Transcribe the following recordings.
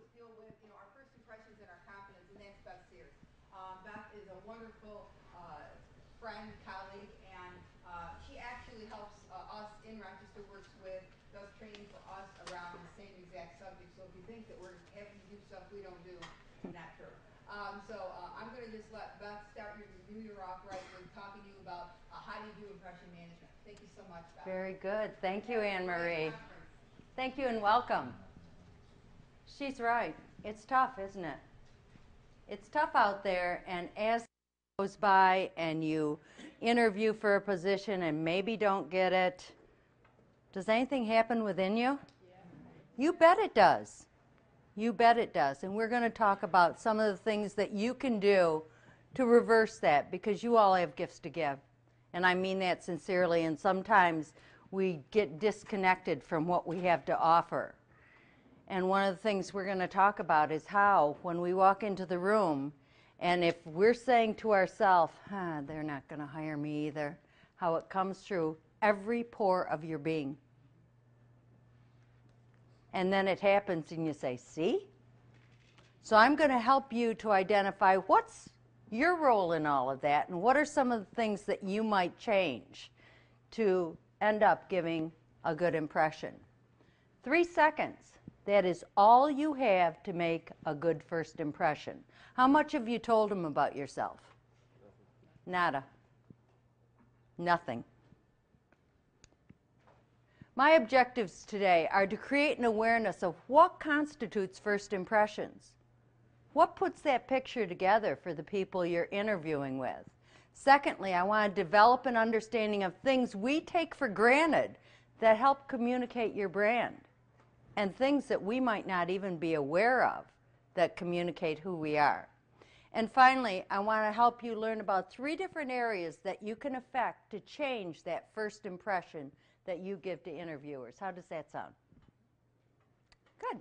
us deal with, our first impressions and our confidence, and that's Beth Sears. Beth is a wonderful friend, colleague, and she actually helps us in Rochester, works with, does training for us around the same exact subject. So if you think that we're having to do stuff we don't do, not true. I'm going to just let Beth start your New Year off right with talking to you about how do you do impression management. Thank you so much, Beth. Very good. Thank you, Anne Marie. Thank you and welcome. She's right. It's tough, isn't it? It's tough out there, and as time goes by and you interview for a position and maybe don't get it, does anything happen within you? Yeah. You bet it does. You bet it does. And we're going to talk about some of the things that you can do to reverse that, because you all have gifts to give. And I mean that sincerely, and sometimes we get disconnected from what we have to offer. And one of the things we're going to talk about is how, when we walk into the room, and if we're saying to ourselves, they're not going to hire me either, how it comes through every pore of your being. And then it happens and you say, see? So I'm going to help you to identify what's your role in all of that, and what are some of the things that you might change to end up giving a good impression. 3 seconds. That is all you have to make a good first impression. How much have you told them about yourself? Nada. Nothing. My objectives today are to create an awareness of what constitutes first impressions. What puts that picture together for the people you're interviewing with? Secondly, I want to develop an understanding of things we take for granted that help communicate your brand, and things that we might not even be aware of that communicate who we are. And finally, I want to help you learn about 3 different areas that you can affect to change that first impression that you give to interviewers. How does that sound? Good.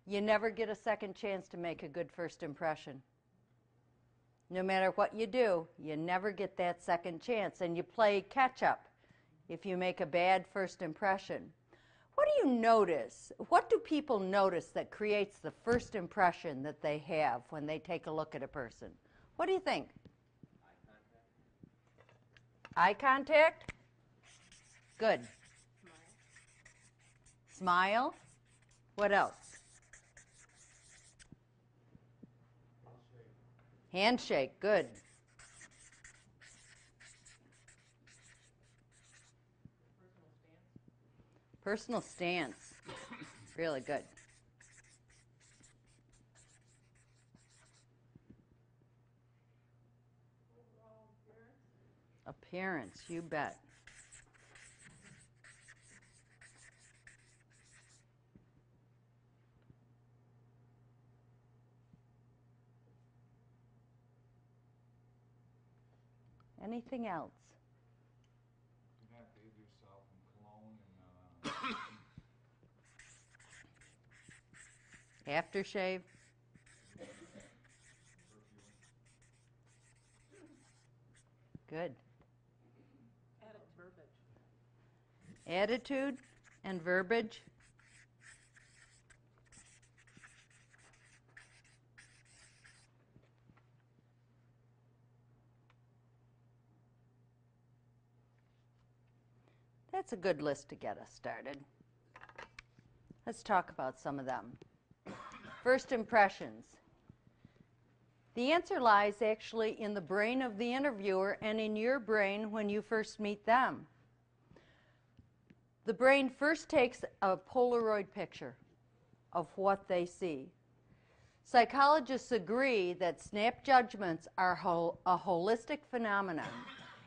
You never get a second chance to make a good first impression. No matter what you do, you never get that second chance, and you play catch up if you make a bad first impression. What do you notice? What do people notice that creates the first impression that they have when they take a look at a person? What do you think? Eye contact. Eye contact? Good. Smile. Smile. What else? Handshake. Good. Personal stance. Really good. Appearance, you bet. Anything else? You have to bathe yourself in cologne and Aftershave. Good. Attitude and verbiage. That's a good list to get us started. Let's talk about some of them. First impressions. The answer lies actually in the brain of the interviewer and in your brain when you first meet them. The brain first takes a Polaroid picture of what they see. Psychologists agree that snap judgments are a holistic phenomenon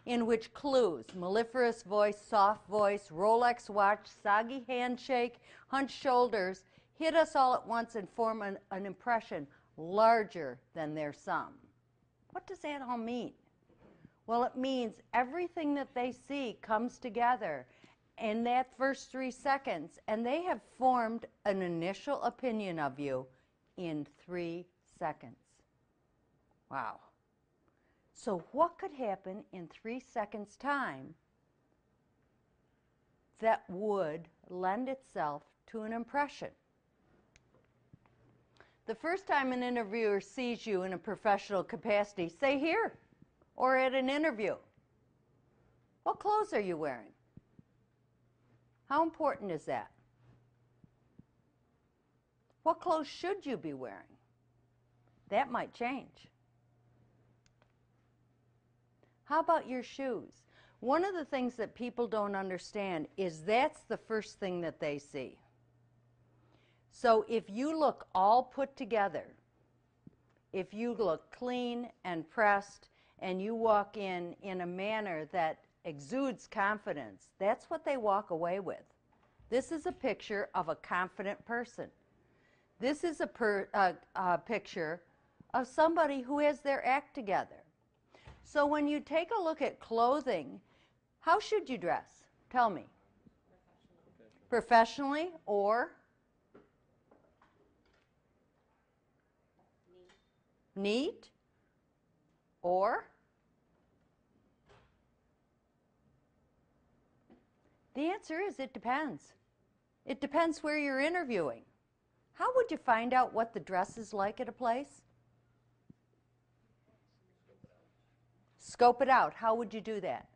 in which clues, mellifluous voice, soft voice, Rolex watch, soggy handshake, hunched shoulders, hit us all at once and form an impression larger than their sum. What does that all mean? Well, it means everything that they see comes together in that first 3 seconds, and they have formed an initial opinion of you in 3 seconds. Wow. So what could happen in 3 seconds' time that would lend itself to an impression? The first time an interviewer sees you in a professional capacity, say here or at an interview, what clothes are you wearing? How important is that? What clothes should you be wearing? That might change. How about your shoes? One of the things that people don't understand is that's the first thing that they see. So if you look all put together, if you look clean and pressed, and you walk in a manner that exudes confidence, that's what they walk away with. This is a picture of a confident person. This is a picture of somebody who has their act together. So when you take a look at clothing, how should you dress? Tell me. Professionally or? Neat? Or? The answer is it depends. It depends where you're interviewing. How would you find out what the dress is like at a place? Scope it out. How would you do that?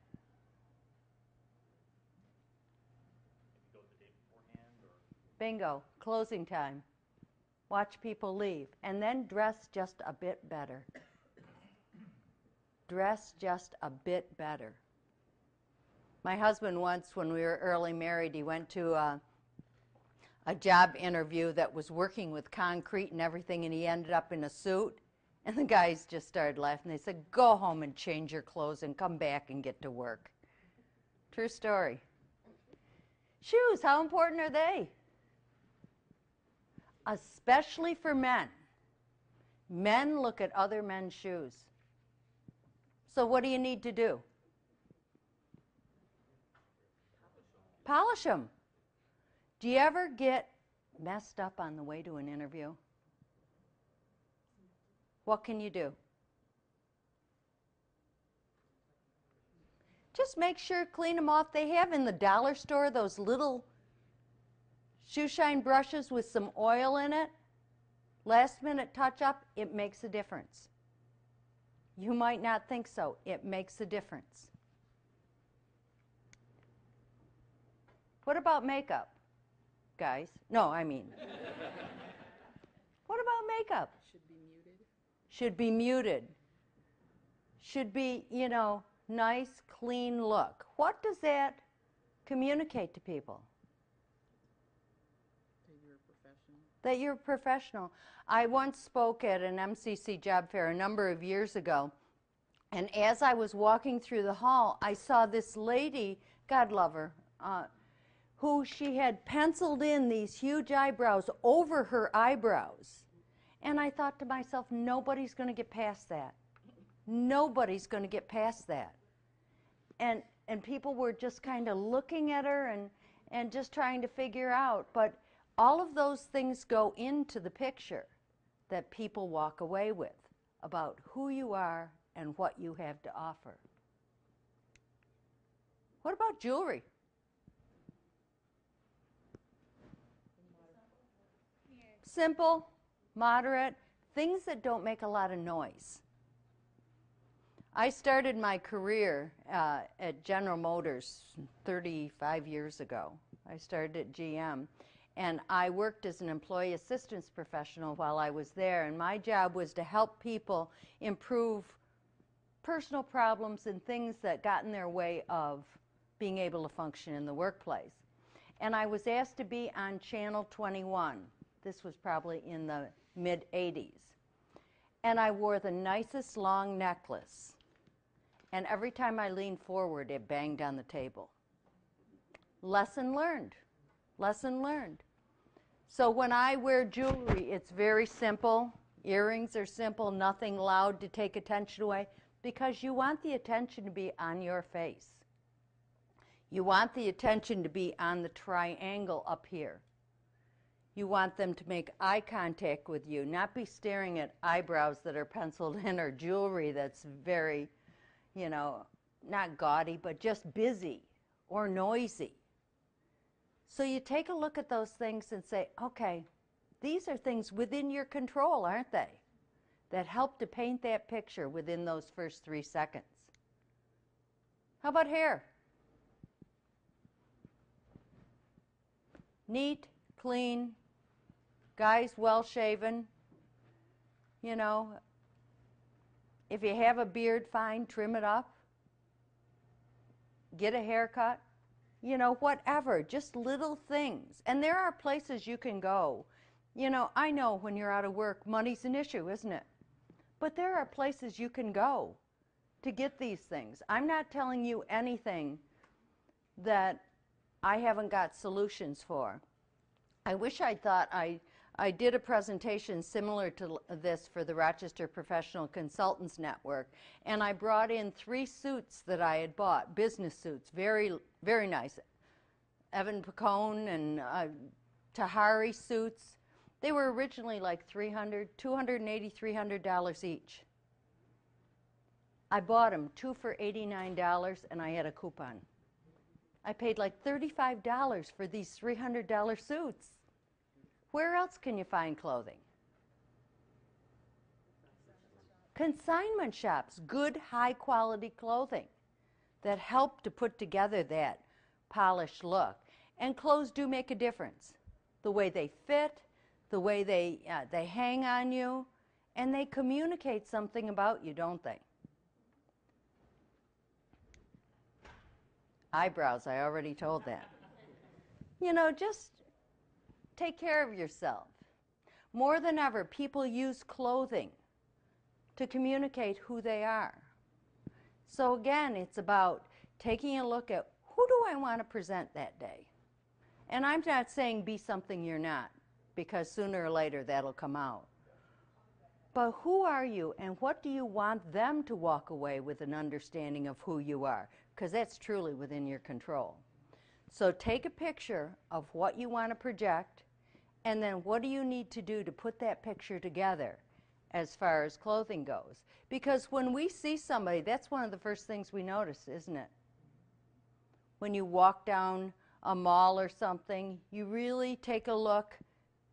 Bingo. Closing time. Watch people leave. And then dress just a bit better. Dress just a bit better. My husband once, when we were early married, he went to a job interview that was working with concrete and everything, and he ended up in a suit. And the guys just started laughing. They said, go home and change your clothes and come back and get to work. True story. Shoes, how important are they? Especially for men. Men look at other men's shoes. So what do you need to do? Polish them. Do you ever get messed up on the way to an interview? What can you do? Just make sure, clean them off. They have in the dollar store those little shoe shine brushes with some oil in it. Last minute touch up, it makes a difference. You might not think so. It makes a difference. What about makeup, guys? No, I mean. What about makeup? Should be muted. Should be muted. Should be, you know, nice, clean look. What does that communicate to people? That you're a professional. That you're a professional. I once spoke at an MCC job fair a number of years ago, and as I was walking through the hall, I saw this lady, God love her, who she had penciled in these huge eyebrows over her eyebrows. And I thought to myself, nobody's going to get past that. Nobody's going to get past that. And people were just kind of looking at her and just trying to figure out. But all of those things go into the picture that people walk away with about who you are and what you have to offer. What about jewelry? Simple, moderate, things that don't make a lot of noise. I started my career at General Motors 35 years ago. I started at GM, and I worked as an employee assistance professional while I was there, and my job was to help people improve personal problems and things that got in their way of being able to function in the workplace. And I was asked to be on Channel 21. This was probably in the mid-'80s. And I wore the nicest long necklace. And every time I leaned forward, it banged on the table. Lesson learned. Lesson learned. So when I wear jewelry, it's very simple. Earrings are simple, nothing loud to take attention away, because you want the attention to be on your face. You want the attention to be on the triangle up here. You want them to make eye contact with you, not be staring at eyebrows that are penciled in or jewelry that's very, you know, not gaudy, but just busy or noisy. So you take a look at those things and say, okay, These are things within your control, aren't they? That help to paint that picture within those first 3 seconds. How about hair? Neat, clean, guys well shaven. You know, if you have a beard, fine, trim it up. Get a haircut. You know, whatever, just little things. And there are places you can go. You know, I know when you're out of work, money's an issue, isn't it? But there are places you can go to get these things. I'm not telling you anything that I haven't got solutions for. I wish I thought I did a presentation similar to this for the Rochester Professional Consultants Network, and I brought in 3 suits that I had bought, business suits, very, very nice. Evan Picone and Tahari suits. They were originally like $280, $300 each. I bought them 2 for $89 and I had a coupon. I paid like $35 for these $300 suits. Where else can you find clothing? Consignment shops, good high quality clothing that help to put together that polished look. And clothes do make a difference. The way they fit, the way they hang on you, and they communicate something about you, don't they? Eyebrows, I already told that. You know, just take care of yourself. More than ever, people use clothing to communicate who they are. So again, it's about taking a look at who do I want to present that day? And I'm not saying be something you're not, because sooner or later that'll come out. But who are you, and what do you want them to walk away with an understanding of who you are? Because that's truly within your control. So take a picture of what you want to project, and then what do you need to do to put that picture together as far as clothing goes? Because when we see somebody, that's one of the first things we notice, isn't it? When you walk down a mall or something, you really take a look.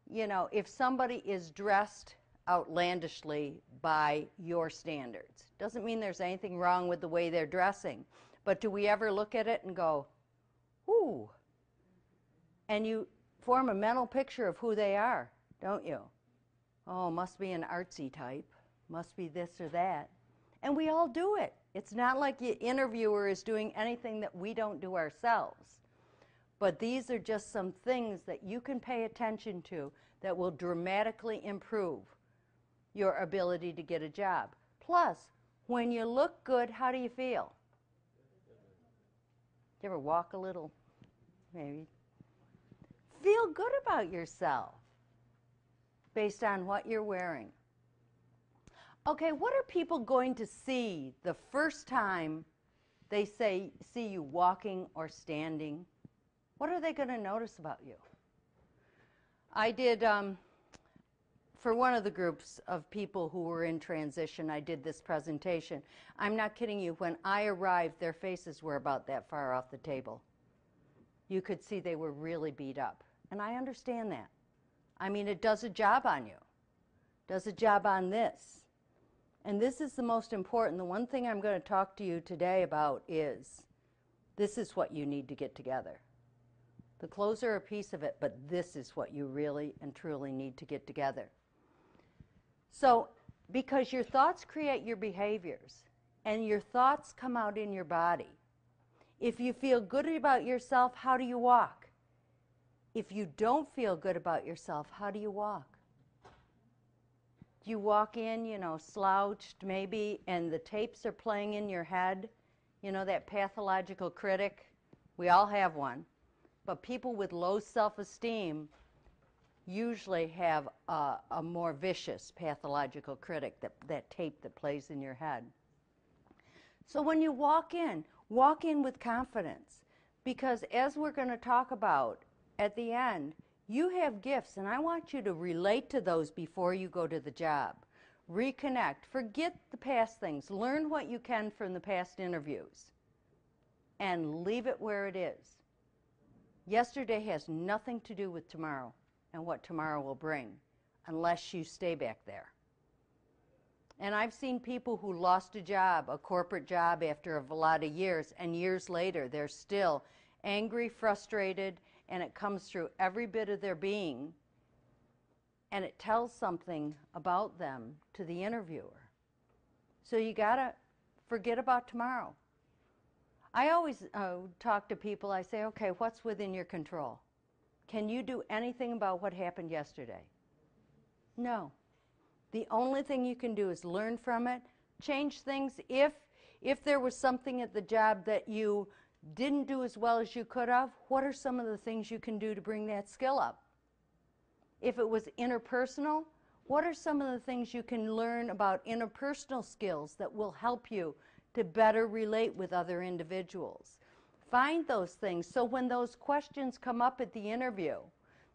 You know, if somebody is dressed outlandishly by your standards, doesn't mean there's anything wrong with the way they're dressing, but do we ever look at it and go, ooh, and you form a mental picture of who they are, don't you? Oh, must be an artsy type, must be this or that. And we all do it. It's not like the interviewer is doing anything that we don't do ourselves. But these are just some things that you can pay attention to that will dramatically improve your ability to get a job. Plus, when you look good, how do you feel? Do you ever walk a little, maybe? Feel good about yourself based on what you're wearing. Okay, what are people going to see the first time they see you walking or standing? What are they going to notice about you? I did, for one of the groups of people who were in transition, I did this presentation. I'm not kidding you. When I arrived, their faces were about that far off the table. You could see they were really beat up. And I understand that. I mean, it does a job on you. It does a job on this. And this is the most important. The one thing I'm going to talk to you today about is this is what you need to get together. The clothes are a piece of it, but this is what you really and truly need to get together. So, because your thoughts create your behaviors, and your thoughts come out in your body. If you feel good about yourself, how do you walk? If you don't feel good about yourself, how do you walk? Do you walk in, you know, slouched maybe, and the tapes are playing in your head? You know, that pathological critic? We all have one. But people with low self-esteem usually have a more vicious pathological critic, that tape that plays in your head. So when you walk in with confidence. Because as we're going to talk about at the end, you have gifts, and I want you to relate to those before you go to the job. Reconnect. Forget the past things. Learn what you can from the past interviews. And leave it where it is. Yesterday has nothing to do with tomorrow. and what tomorrow will bring unless you stay back there. And I've seen people who lost a job, a corporate job, after a lot of years, and years later they're still angry, frustrated, and it comes through every bit of their being, and it tells something about them to the interviewer. So you gotta forget about tomorrow. I always talk to people, I say, okay, what's within your control? Can you do anything about what happened yesterday? No. The only thing you can do is learn from it, change things. If there was something at the job that you didn't do as well as you could have, what are some of the things you can do to bring that skill up? If it was interpersonal, what are some of the things you can learn about interpersonal skills that will help you to better relate with other individuals? Find those things so when those questions come up at the interview,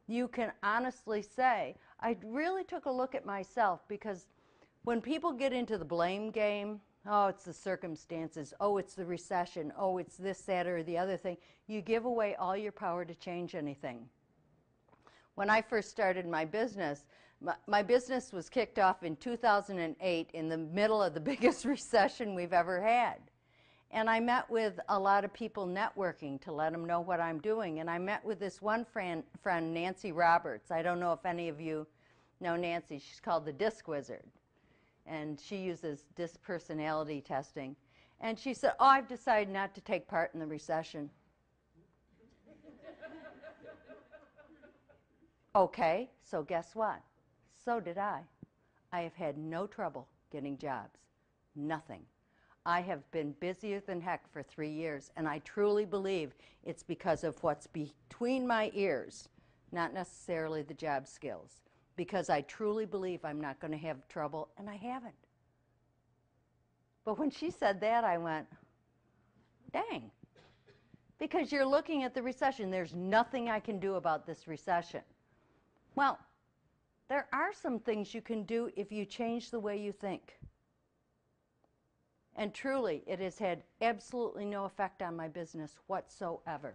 you can honestly say, I really took a look at myself, because when people get into the blame game, oh, it's the circumstances, oh, it's the recession, oh, it's this, that, or the other thing, you give away all your power to change anything. When I first started my business was kicked off in 2008 in the middle of the biggest recession we've ever had. And I met with a lot of people networking to let them know what I'm doing. And I met with this one friend, Nancy Roberts. I don't know if any of you know Nancy. She's called the Disc Wizard. And she uses disc personality testing. And she said, oh, I've decided not to take part in the recession. Okay, so guess what? So did I. I have had no trouble getting jobs. Nothing. I have been busier than heck for 3 years, and I truly believe it's because of what's between my ears, not necessarily the job skills, because I truly believe I'm not going to have trouble, and I haven't. But when she said that, I went, dang, because you're looking at the recession. There's nothing I can do about this recession. Well, there are some things you can do if you change the way you think. And truly, it has had absolutely no effect on my business whatsoever.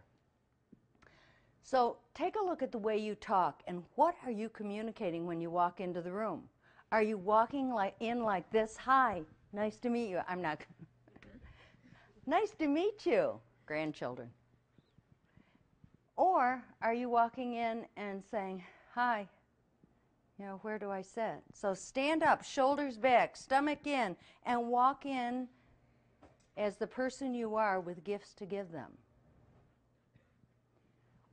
So take a look at the way you talk, and what are you communicating when you walk into the room? Are you walking in like this? Hi, nice to meet you. I'm not. Nice to meet you, grandchildren. Or are you walking in and saying, hi, you know, where do I sit? So stand up, shoulders back, stomach in, and walk in as the person you are with gifts to give them.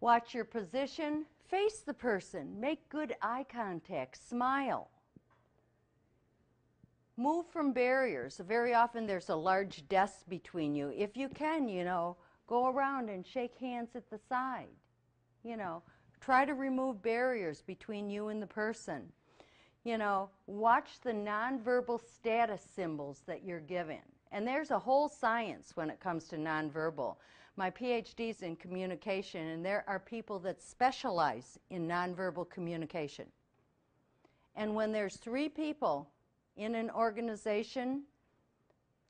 Watch your position, face the person, make good eye contact, smile. Move from barriers. Very often there's a large desk between you. If you can, you know, go around and shake hands at the side. You know, try to remove barriers between you and the person. You know, watch the nonverbal status symbols that you're given. And there's a whole science when it comes to nonverbal. My PhD's in communication, and there are people that specialize in nonverbal communication. And when there's 3 people in an organization,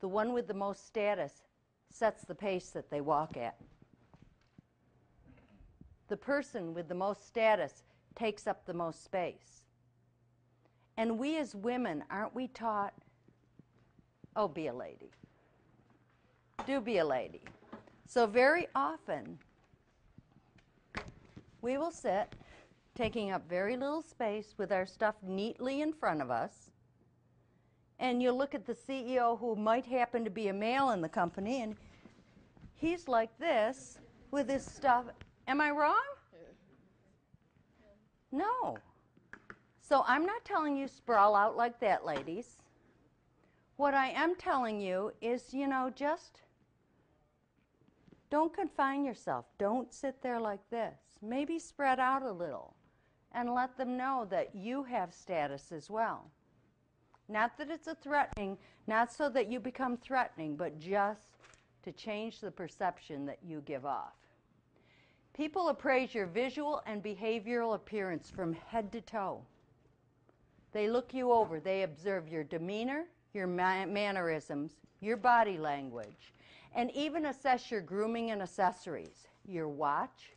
the one with the most status sets the pace that they walk at. The person with the most status takes up the most space. And we as women, aren't we taught, oh, be a lady. Do be a lady. So very often, we will sit, taking up very little space with our stuff neatly in front of us, and you'll look at the CEO, who might happen to be a male in the company, and he's like this with his stuff. Am I wrong? No. So I'm not telling you sprawl out like that, ladies. What I am telling you is, you know, just don't confine yourself. Don't sit there like this. Maybe spread out a little and let them know that you have status as well. Not that it's a threatening, not so that you become threatening, but just to change the perception that you give off. People appraise your visual and behavioral appearance from head to toe. They look you over. They observe your demeanor, your mannerisms, your body language, and even assess your grooming and accessories, your watch,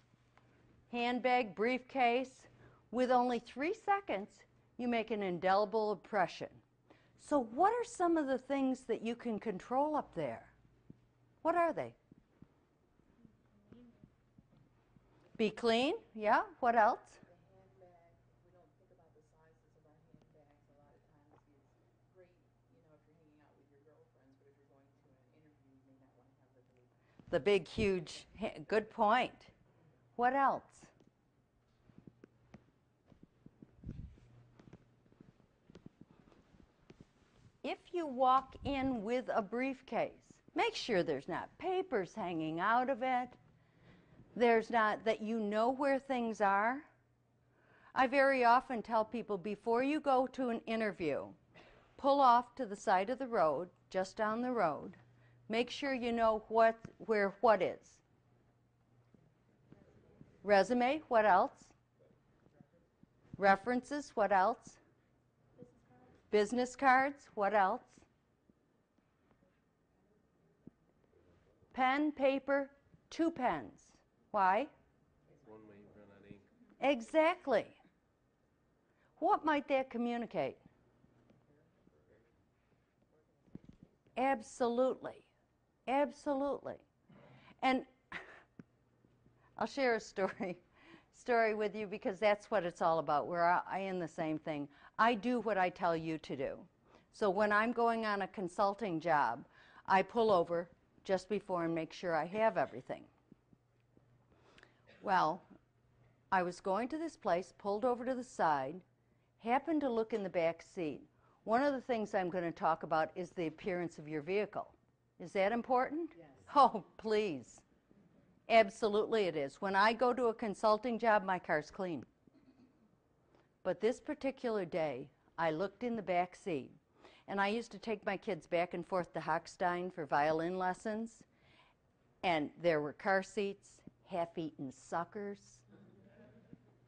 handbag, briefcase, With only 3 seconds, you make an indelible impression. So what are some of the things that you can control up there? What are they? Be clean, yeah. What else? The handbag, we don't think about the sizes of our handbags. A lot of times it's great, you know, if you're hanging out with your girlfriends, but if you're going to an interview, you may not want to have The big, huge, good point. What else? If you walk in with a briefcase, make sure there's not papers hanging out of it. There's not, that you know where things are. I very often tell people, before you go to an interview, pull off to the side of the road, just down the road. Make sure you know where what is. Resume, what else? References, what else? Business cards, what else? Pen, paper, 2 pens. Why? One way you run out of ink. Exactly. What might that communicate? Absolutely. Absolutely. And I'll share a story with you, because that's what it's all about. We're in the same thing. I do what I tell you to do. So when I'm going on a consulting job, I pull over just before and make sure I have everything. Well, I was going to this place, pulled over to the side, happened to look in the back seat. One of the things I'm going to talk about is the appearance of your vehicle. Is that important? Yes. Oh, please. Absolutely it is. When I go to a consulting job, my car's clean. But this particular day, I looked in the back seat, and I used to take my kids back and forth to Hochstein for violin lessons, and there were car seats, half-eaten suckers,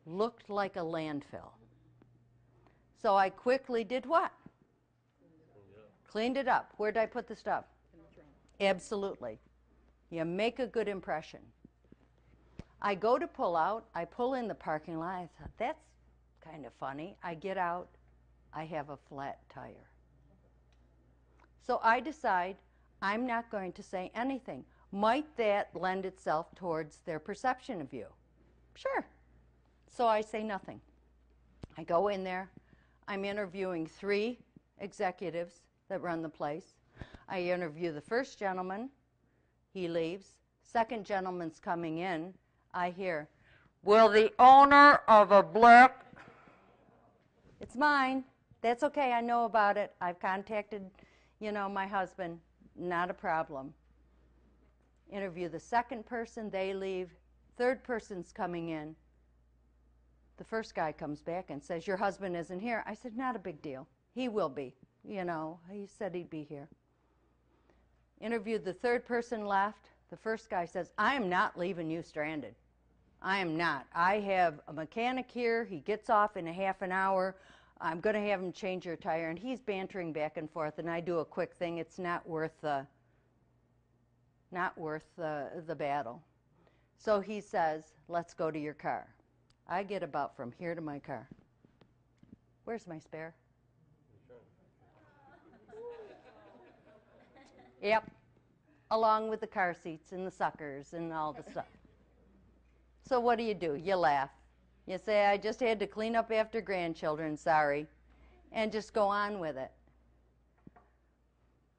looked like a landfill. So I quickly did what? Cleaned it up. Where did I put the stuff? In the trunk. Absolutely. You make a good impression. I go to pull out. I pull in the parking lot. I thought, that's kind of funny. I get out. I have a flat tire. So I decide I'm not going to say anything. Might that lend itself towards their perception of you? Sure. So I say nothing. I go in there. I'm interviewing 3 executives that run the place. I interview the first gentleman. He leaves. Second gentleman's coming in. I hear, will the owner of a black... It's mine. That's okay. I know about it. I've contacted, my husband. Not a problem. Interview the second person. They leave. Third person's coming in. The first guy comes back and says, your husband isn't here. I said, not a big deal. He will be. He said he'd be here. Interviewed the third person, left. The first guy says, I am not leaving you stranded. I am not. I have a mechanic here. He gets off in a half an hour. I'm going to have him change your tire. And he's bantering back and forth, and I do a quick thing. It's not worth the battle. So he says, let's go to your car. I get about from here to my car. Where's my spare? Yep. Along with the car seats and the suckers and all the stuff. So what do? You laugh. You say, I just had to clean up after grandchildren, sorry. And just go on with it.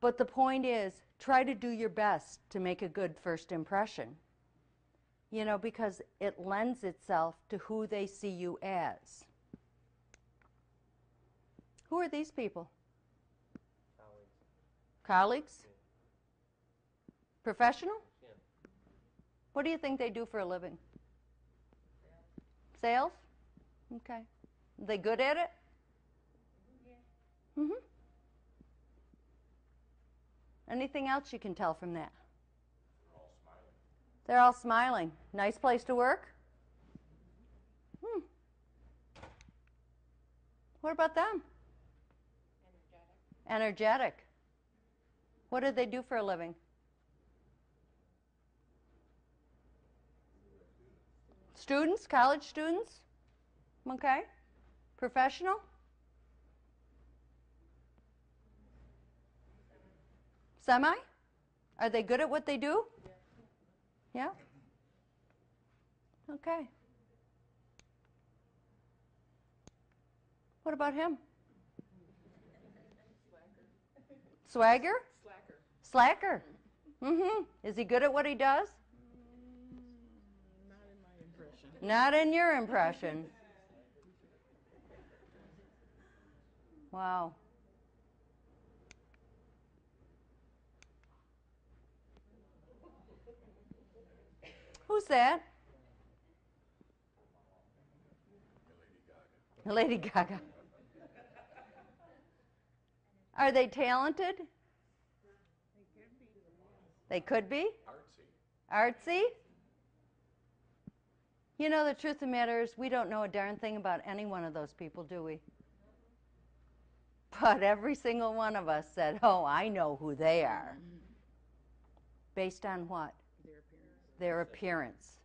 But the point is, try to do your best to make a good first impression. Because it lends itself to who they see you as. Who are these people? Colleagues? Professional? Yeah. What do you think they do for a living? Sales? Okay. Are they good at it? Yeah. Mm-hmm. Anything else you can tell from that? They're all smiling. Nice place to work? What about them? Energetic. What do they do for a living? Students? College students? Okay? Professional? Semi? Are they good at what they do? Yeah? Okay. What about him? Swagger? Slacker. Slacker. Mm-hmm. Is he good at what he does? Not in my impression. Not in your impression. Wow. Who's that? Lady Gaga. Are they talented? They could be. Artsy. You know, the truth of the matter is we don't know a darn thing about any one of those people, do we? But every single one of us said, oh, I know who they are. Based on what? Their appearance.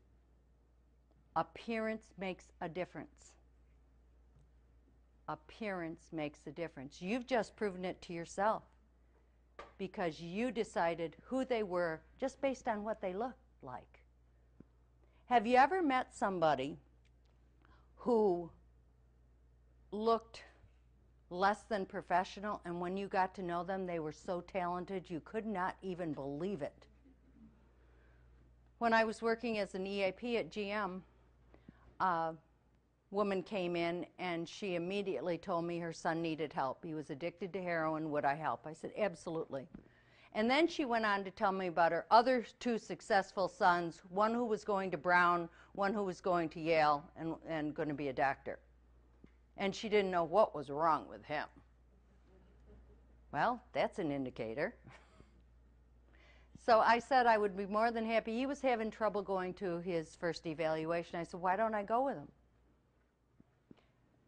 Appearance makes a difference. Appearance makes a difference. You've just proven it to yourself because you decided who they were just based on what they looked like. Have you ever met somebody who looked less than professional, and when you got to know them, they were so talented you could not even believe it? When I was working as an EAP at GM, a woman came in and she immediately told me her son needed help. He was addicted to heroin. Would I help? I said, absolutely. And then she went on to tell me about her other two successful sons, one who was going to Brown, one who was going to Yale and going to be a doctor. And she didn't know what was wrong with him. Well, that's an indicator. So I said I would be more than happy. He was having trouble going to his first evaluation. I said, why don't I go with him?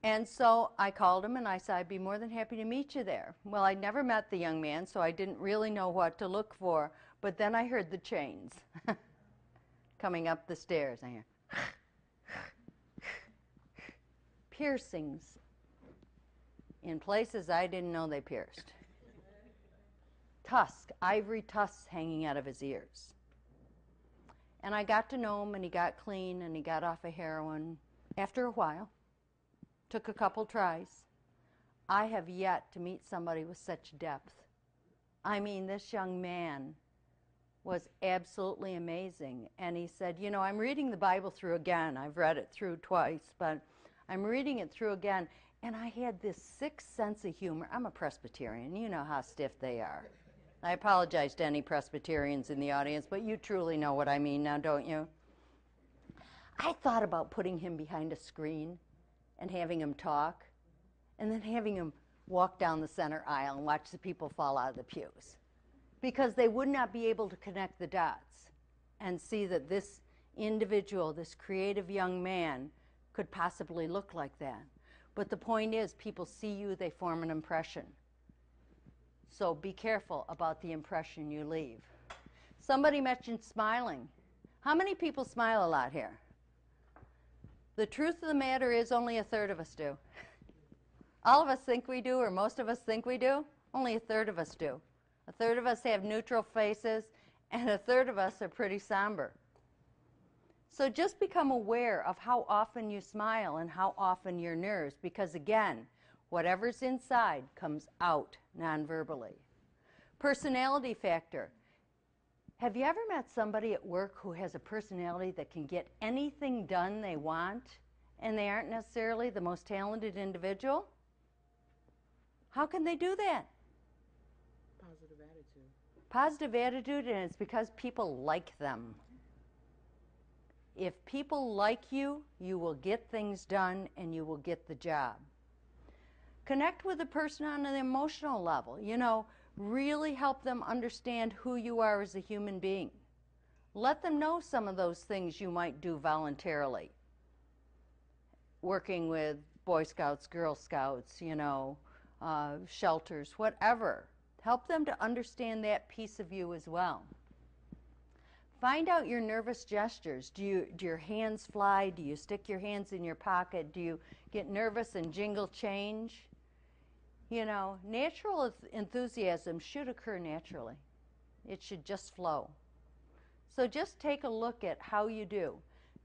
And so I called him and I said, I'd be more than happy to meet you there. Well, I'd never met the young man, so I didn't really know what to look for. But then I heard the chains coming up the stairs. I hear piercings in places I didn't know they pierced. Ivory tusks hanging out of his ears. And I got to know him, and he got clean, and he got off of heroin after a while. Took a couple tries. I have yet to meet somebody with such depth. I mean, this young man was absolutely amazing. And he said, you know, I'm reading the Bible through again. I've read it through twice, but I'm reading it through again. And I had this sixth sense of humor. I'm a Presbyterian. You know how stiff they are. I apologize to any Presbyterians in the audience, but you truly know what I mean now, don't you? I thought about putting him behind a screen and having him talk, and then having him walk down the center aisle and watch the people fall out of the pews. Because they would not be able to connect the dots and see that this individual, this creative young man, could possibly look like that. But the point is, people see you, they form an impression. So be careful about the impression you leave. Somebody mentioned smiling. How many people smile a lot here? The truth of the matter is only a third of us do. All of us think we do, or most of us think we do. Only a third of us do. A third of us have neutral faces, and a third of us are pretty somber. So just become aware of how often you smile and how often you're nervous, because again, whatever's inside comes out non-verbally. Personality factor. Have you ever met somebody at work who has a personality that can get anything done they want, and they aren't necessarily the most talented individual? How can they do that? Positive attitude. Positive attitude, and it's because people like them. If people like you, you will get things done and you will get the job. Connect with a person on an emotional level. You know, really help them understand who you are as a human being. Let them know some of those things you might do voluntarily. Working with Boy Scouts, Girl Scouts, you know, shelters, whatever. Help them to understand that piece of you as well. Find out your nervous gestures. Do your hands fly? Do you stick your hands in your pocket? Do you get nervous and jingle change? You know, natural enthusiasm should occur naturally. It should just flow. So just take a look at how you do.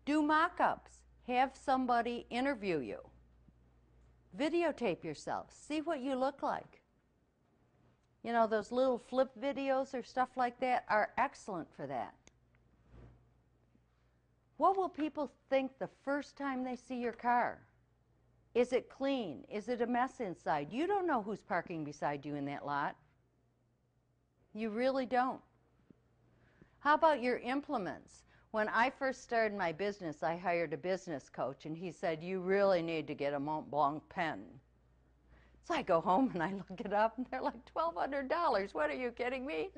Do mock-ups. Have somebody interview you. Videotape yourself. See what you look like. You know, those little flip videos or stuff like that are excellent for that. What will people think the first time they see your car? Is it clean? Is it a mess inside? You don't know who's parking beside you in that lot. You really don't. How about your implements? When I first started my business, I hired a business coach, and he said, you really need to get a Mont Blanc pen. So I go home and I look it up, and they're like $1,200. What are you kidding me?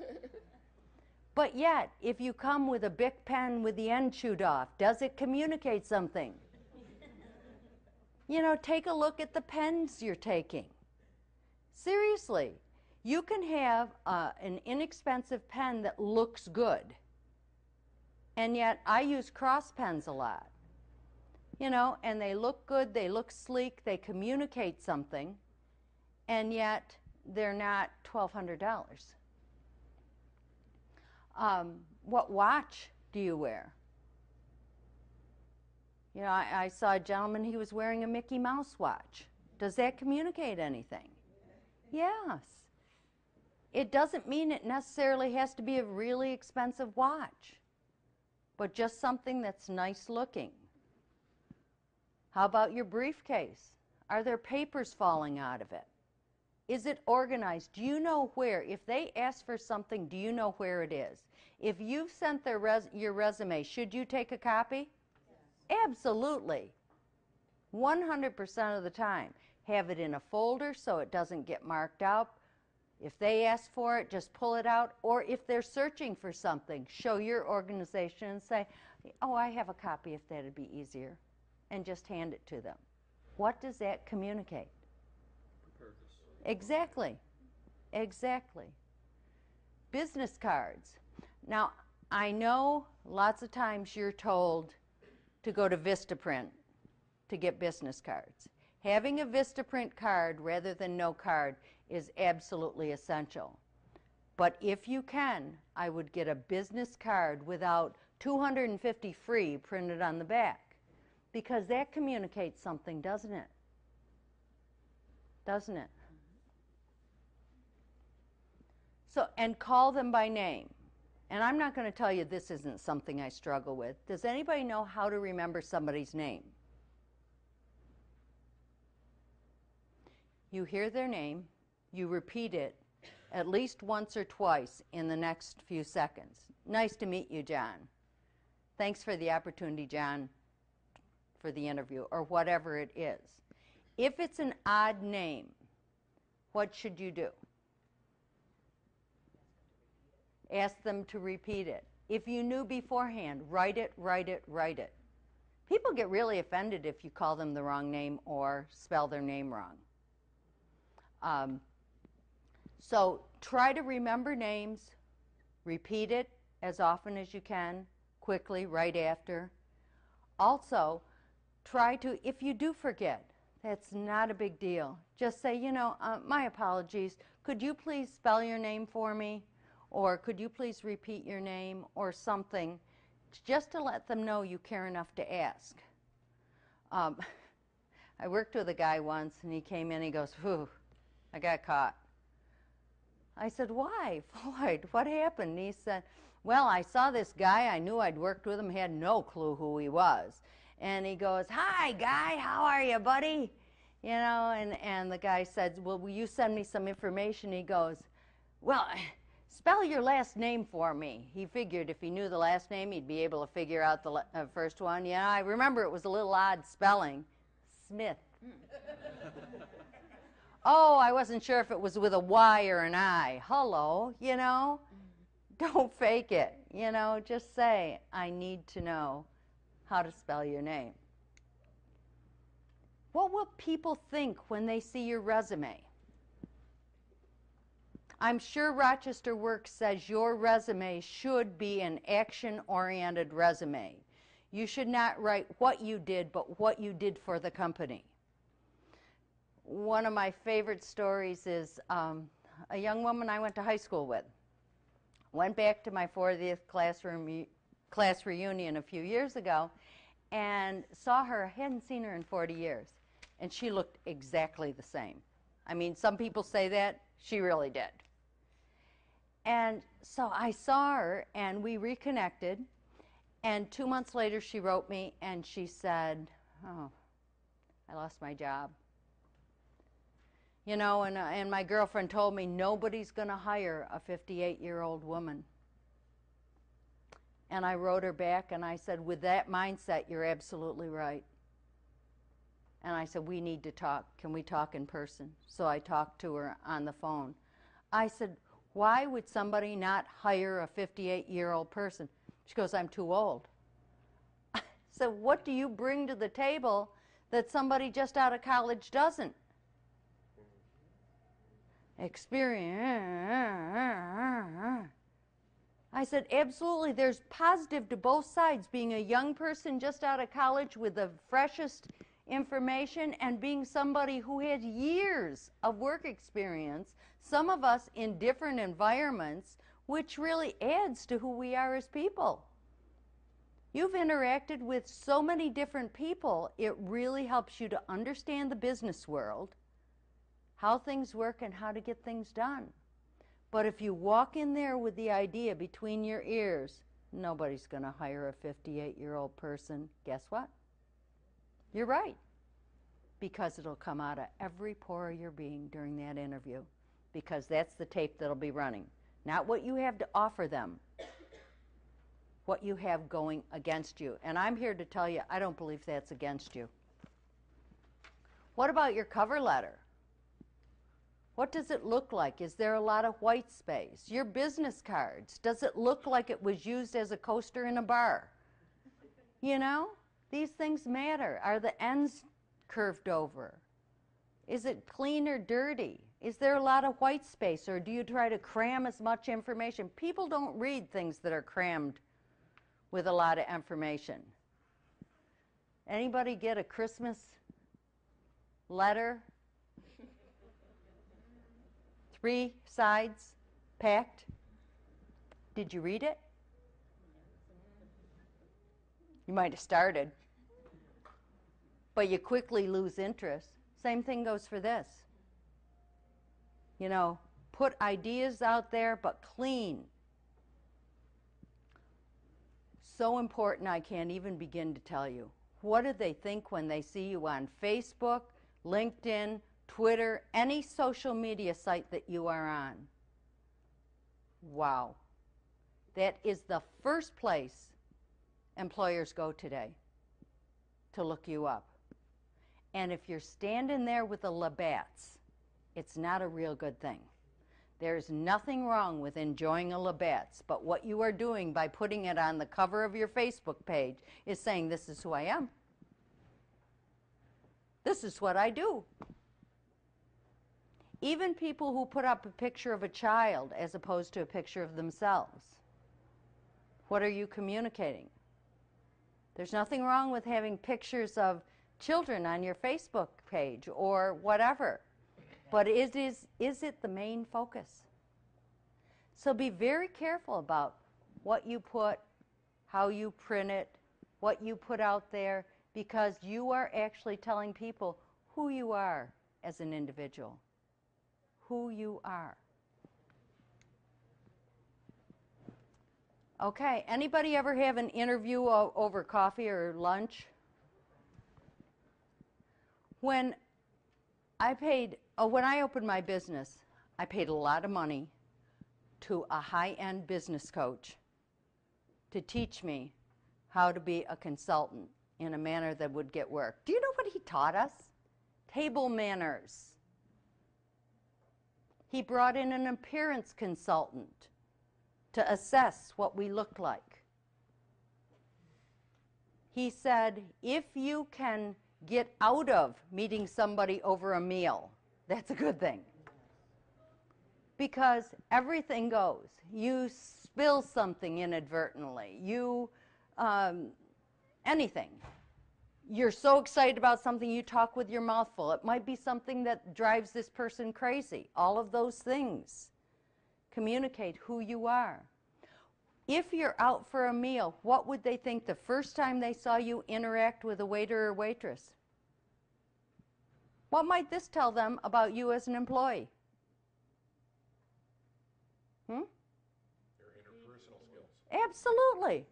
But yet, if you come with a Bic pen with the end chewed off, does it communicate something? You know, take a look at the pens you're taking. Seriously, you can have an inexpensive pen that looks good. And yet, I use cross pens a lot. You know, and they look good, they look sleek, they communicate something, and yet they're not $1,200. What watch do you wear? You know, I saw a gentleman, he was wearing a Mickey Mouse watch. Does that communicate anything? Yes. It doesn't mean it necessarily has to be a really expensive watch, but just something that's nice looking. How about your briefcase? Are there papers falling out of it? Is it organized? Do you know where? If they ask for something, do you know where it is? If you've sent your resume, should you take a copy? Yes. Absolutely. 100% of the time. Have it in a folder so it doesn't get marked up. If they ask for it, just pull it out. Or if they're searching for something, show your organization and say, oh, I have a copy if that'd be easier. And just hand it to them. What does that communicate? Exactly. Exactly. Business cards. Now, I know lots of times you're told to go to Vistaprint to get business cards. Having a Vistaprint card rather than no card is absolutely essential. But if you can, I would get a business card without 250 free printed on the back, because that communicates something, doesn't it? Doesn't it? So, and call them by name. And I'm not going to tell you this isn't something I struggle with. Does anybody know how to remember somebody's name? You hear their name, you repeat it at least once or twice in the next few seconds. Nice to meet you, John. Thanks for the opportunity, John, for the interview, or whatever it is. If it's an odd name, what should you do? Ask them to repeat it. If you knew beforehand, write it, write it, write it. People get really offended if you call them the wrong name or spell their name wrong. So try to remember names, repeat it as often as you can, quickly, right after. Also, try to, if you do forget, that's not a big deal. Just say, you know, my apologies, could you please spell your name for me? Or could you please repeat your name, or something, just to let them know you care enough to ask. I worked with a guy once, and he came in, he goes, whew, I got caught. I said, why? Floyd, what happened? And he said, well, I saw this guy, I knew I'd worked with him, had no clue who he was. And he goes, hi, guy, how are you, buddy? You know, and the guy said, well, will you send me some information? He goes, well, spell your last name for me. He figured if he knew the last name, he'd be able to figure out the first one. Yeah, I remember it was a little odd spelling. Smith. Oh, I wasn't sure if it was with a Y or an I. Hello, you know? Don't fake it. You know, just say, I need to know how to spell your name. What will people think when they see your resume? I'm sure Rochester Works says your resume should be an action-oriented resume. You should not write what you did, but what you did for the company. One of my favorite stories is a young woman I went to high school with. Went back to my 40th class reunion a few years ago and saw her. I hadn't seen her in 40 years. And she looked exactly the same. I mean, some people say that. She really did. And so I saw her, and we reconnected. And 2 months later, she wrote me, and she said, oh, I lost my job. You know, and my girlfriend told me nobody's going to hire a 58-year-old woman. And I wrote her back, and I said, with that mindset, you're absolutely right. And I said, we need to talk. Can we talk in person? So I talked to her on the phone. I said, why would somebody not hire a 58-year-old person? She goes, I'm too old. So what do you bring to the table that somebody just out of college doesn't? Experience. I said, absolutely. There's positive to both sides. Being a young person just out of college with the freshest information and being somebody who had years of work experience, some of us in different environments, which really adds to who we are as people. You've interacted with so many different people, it really helps you to understand the business world, how things work and how to get things done. But if you walk in there with the idea between your ears, nobody's going to hire a 58-year-old person, guess what? You're right, because it'll come out of every pore of your being during that interview, because that's the tape that'll be running. Not what you have to offer them, what you have going against you. And I'm here to tell you, I don't believe that's against you. What about your cover letter? What does it look like? Is there a lot of white space? Your business cards, does it look like it was used as a coaster in a bar? You know, these things matter. Are the ends curved over? Is it clean or dirty? Is there a lot of white space, or do you try to cram as much information? People don't read things that are crammed with a lot of information. Anybody get a Christmas letter? 3 sides packed? Did you read it? You might have started, but you quickly lose interest. Same thing goes for this. You know, put ideas out there, but clean. So important, I can't even begin to tell you. What do they think when they see you on Facebook, LinkedIn, Twitter, any social media site that you are on? Wow. That is the first place employers go today to look you up. And if you're standing there with the Labatt's, it's not a real good thing. There's nothing wrong with enjoying a Labatt's, but what you are doing by putting it on the cover of your Facebook page is saying, this is who I am. This is what I do. Even people who put up a picture of a child as opposed to a picture of themselves. What are you communicating? There's nothing wrong with having pictures of children on your Facebook page or whatever. But is it the main focus? So be very careful about what you put, how you print it, what you put out there, because you are actually telling people who you are as an individual. Who you are. Okay, anybody ever have an interview over coffee or lunch? When I opened my business, I paid a lot of money to a high-end business coach to teach me how to be a consultant in a manner that would get work. Do you know what he taught us? Table manners. He brought in an appearance consultant to assess what we looked like. He said, if you can get out of meeting somebody over a meal, that's a good thing. because everything goes. You spill something inadvertently. Anything. You're so excited about something, you talk with your mouth full. It might be something that drives this person crazy. All of those things communicate who you are. If you're out for a meal, what would they think the first time they saw you interact with a waiter or waitress? What might this tell them about you as an employee? Your interpersonal skills. Absolutely.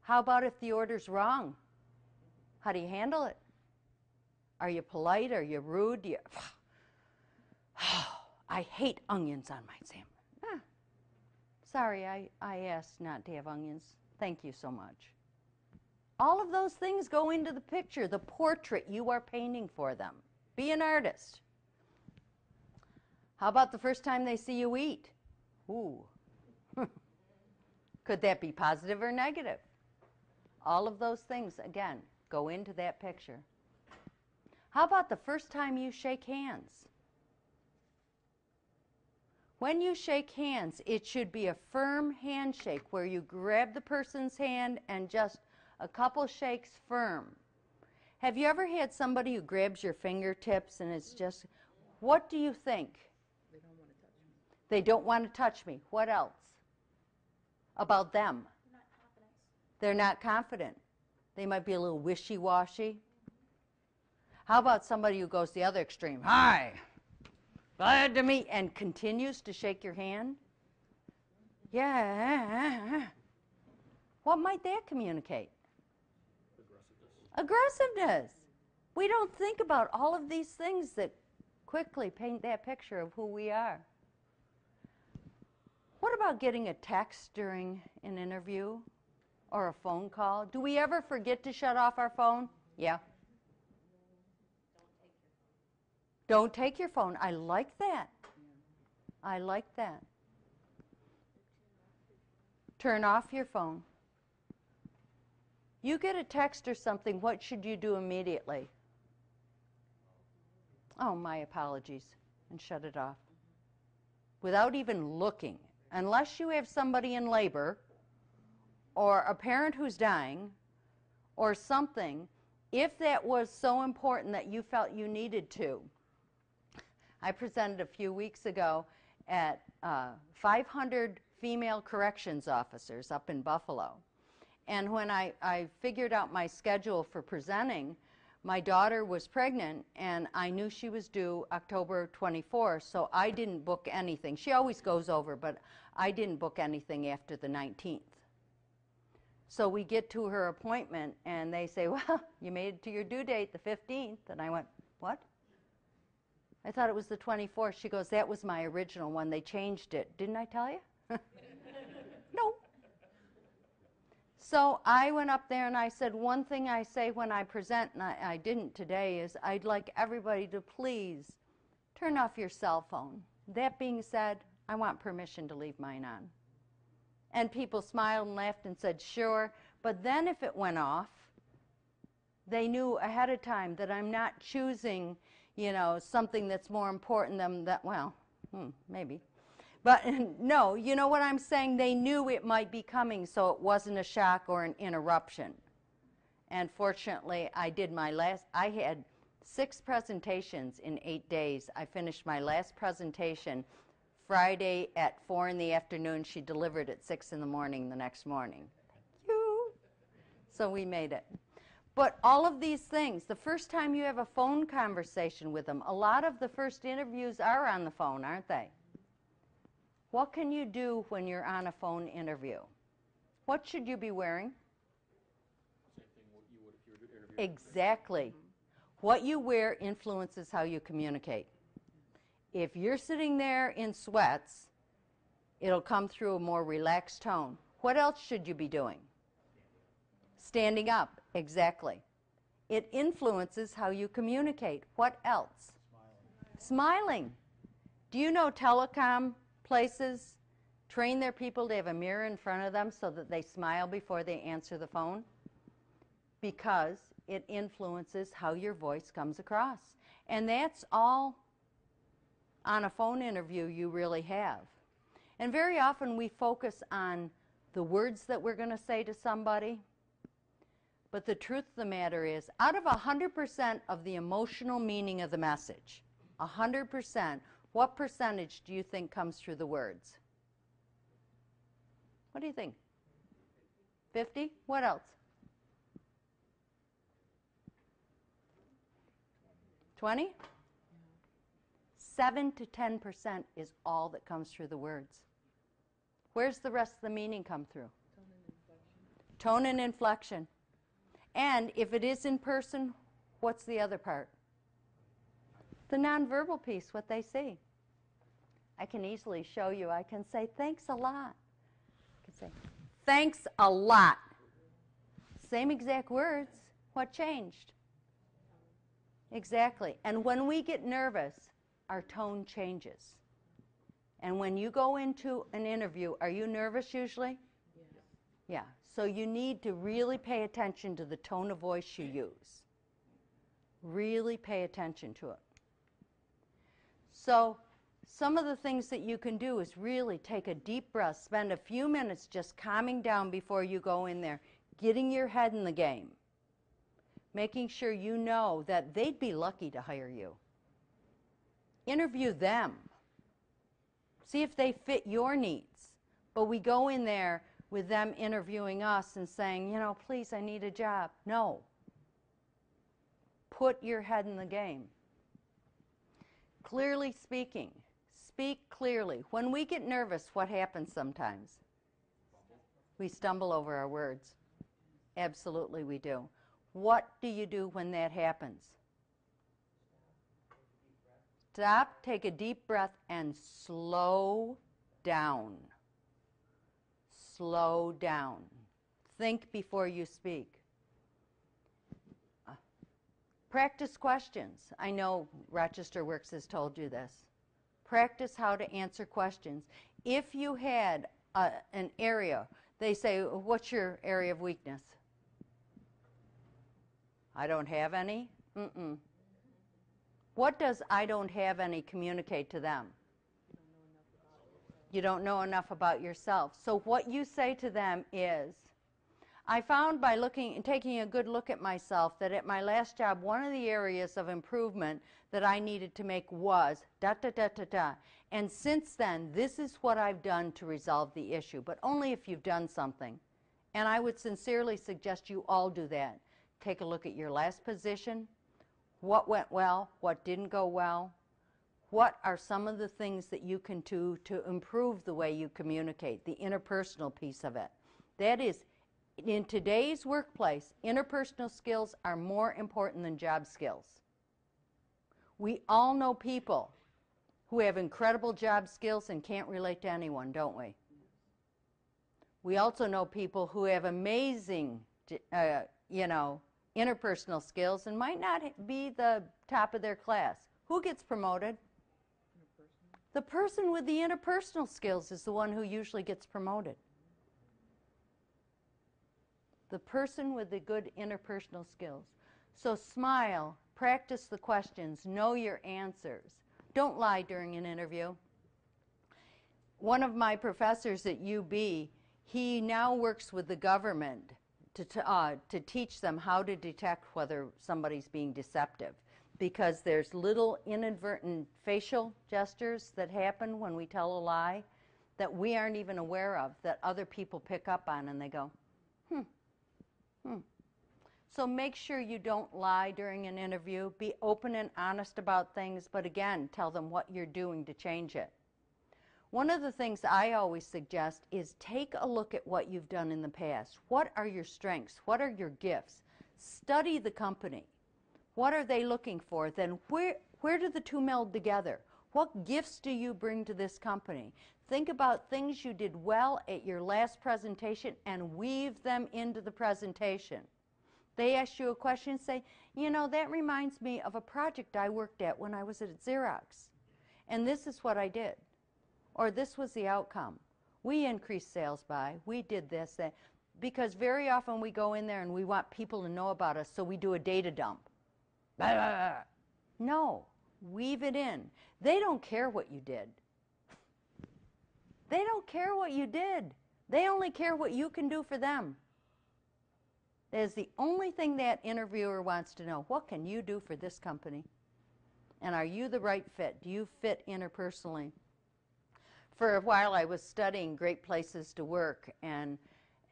How about if the order's wrong? How do you handle it? Are you polite? Are you rude? I hate onions on my sandwich. Sorry, I asked not to have onions. Thank you so much. All of those things go into the picture, the portrait you are painting for them. Be an artist. How about the first time they see you eat? Ooh. Could that be positive or negative? All of those things, again, go into that picture. How about the first time you shake hands? When you shake hands, it should be a firm handshake where you grab the person's hand and just a couple shakes firm. Have you ever had somebody who grabs your fingertips and it's just, what do you think? They don't want to touch me. They don't want to touch me. What else about them? They're not confident. They might be a little wishy-washy. How about somebody who goes the other extreme? Hi, glad to meet, and continues to shake your hand? Yeah. What might that communicate? Aggressiveness. We don't think about all of these things that quickly paint that picture of who we are. What about getting a text during an interview or a phone call? Do we ever forget to shut off our phone? Yeah. Don't take your phone. I like that. I like that. Turn off your phone. You get a text or something, what should you do immediately? Oh, my apologies, and shut it off. Without even looking. Unless you have somebody in labor, or a parent who's dying, or something, if that was so important that you felt you needed to. I presented a few weeks ago at 500 female corrections officers up in Buffalo. And when I figured out my schedule for presenting, my daughter was pregnant, and I knew she was due October 24th, so I didn't book anything. She always goes over, but I didn't book anything after the 19th. So we get to her appointment, and they say, well, you made it to your due date, the 15th. And I went, what? I thought it was the 24th. She goes, that was my original one. They changed it. Didn't I tell you? No. So I went up there and I said, one thing I say when I present, and I didn't today, is I'd like everybody to please turn off your cell phone. That being said, I want permission to leave mine on. And people smiled and laughed and said, sure. But then if it went off, they knew ahead of time that I'm not choosing, something that's more important than that, well, maybe. But no, you know what I'm saying? They knew it might be coming, so it wasn't a shock or an interruption. And fortunately, I had 6 presentations in 8 days. I finished my last presentation Friday at 4 in the afternoon. She delivered at 6 in the morning the next morning. Thank you. So we made it. But all of these things, the first time you have a phone conversation with them, a lot of the first interviews are on the phone, aren't they? What can you do when you're on a phone interview? What should you be wearing? Same thing what you would if you were interviewing. Exactly. What you wear influences how you communicate. If you're sitting there in sweats, it'll come through a more relaxed tone. What else should you be doing? Standing up, exactly. It influences how you communicate. What else? Smiling. Do you know telecom places train their people to have a mirror in front of them so that they smile before they answer the phone? Because it influences how your voice comes across. And that's all on a phone interview you really have. And very often we focus on the words that we're going to say to somebody. But the truth of the matter is, out of 100% of the emotional meaning of the message, 100%, what percentage do you think comes through the words? What do you think? 50? What else? 20? 7 to 10% is all that comes through the words. Where's the rest of the meaning come through? Tone and inflection. And if it is in person, what's the other part? The nonverbal piece, what they see. I can easily show you. I can say, thanks a lot. I can say, thanks a lot. Same exact words. What changed? Exactly. And when we get nervous, our tone changes. And when you go into an interview, are you nervous usually? Yeah. So you need to really pay attention to the tone of voice you use. Really pay attention to it. So some of the things that you can do is really take a deep breath, spend a few minutes just calming down before you go in there, getting your head in the game, making sure you know that they'd be lucky to hire you. Interview them. See if they fit your needs. But we go in there with them interviewing us and saying, you know, please, I need a job. No. Put your head in the game. Clearly speaking. Speak clearly. When we get nervous, what happens sometimes? We stumble over our words. Absolutely we do. What do you do when that happens? Stop, take a deep breath, and slow down. Slow down. Think before you speak. Practice questions. I know Rochester Works has told you this. Practice how to answer questions. If you had an area, they say, what's your area of weakness? I don't have any? Mm-mm. What does I don't have any communicate to them? You don't know enough about yourself. So what you say to them is, I found by looking and taking a good look at myself that at my last job, one of the areas of improvement that I needed to make was da da da da da. And since then, this is what I've done to resolve the issue, but only if you've done something. And I would sincerely suggest you all do that. Take a look at your last position. What went well? What didn't go well? What are some of the things that you can do to improve the way you communicate, the interpersonal piece of it? That is, in today's workplace, interpersonal skills are more important than job skills. We all know people who have incredible job skills and can't relate to anyone, don't we? We also know people who have amazing, interpersonal skills and might not be the top of their class. Who gets promoted? The person with the interpersonal skills is the one who usually gets promoted. The person with the good interpersonal skills. So smile, practice the questions, know your answers. Don't lie during an interview. One of my professors at UB, he now works with the government to teach them how to detect whether somebody's being deceptive, because there's little inadvertent facial gestures that happen when we tell a lie that we aren't even aware of, that other people pick up on, and they go, So make sure you don't lie during an interview. Be open and honest about things, but again, tell them what you're doing to change it. One of the things I always suggest is take a look at what you've done in the past. What are your strengths? What are your gifts? Study the company. What are they looking for? Then where do the two meld together? What gifts do you bring to this company? Think about things you did well at your last presentation and weave them into the presentation. They ask you a question, say, you know, that reminds me of a project I worked at when I was at Xerox. And this is what I did. Or this was the outcome. We increased sales by, we did this, that. Because very often we go in there and we want people to know about us, so we do a data dump. Blah, blah, blah. No, Weave it in. They don't care what you did. They don't care what you did. They only care what you can do for them. That is the only thing that interviewer wants to know. What can you do for this company? And are you the right fit? Do you fit interpersonally? For a while I was studying great places to work, and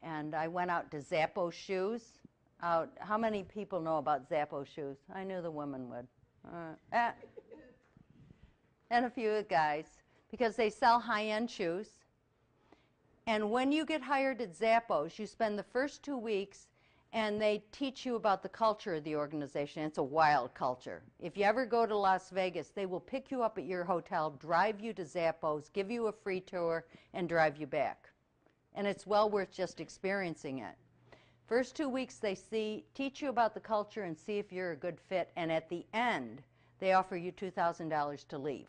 I went out to Zappos shoes. How many people know about Zappos shoes? I knew the women would. And a few guys, because they sell high-end shoes. And when you get hired at Zappos, you spend the first 2 weeks and they teach you about the culture of the organization. It's a wild culture. If you ever go to Las Vegas, they will pick you up at your hotel, drive you to Zappos, give you a free tour, and drive you back. And it's well worth just experiencing it. First 2 weeks they teach you about the culture and see if you're a good fit, and at the end they offer you $2,000 to leave.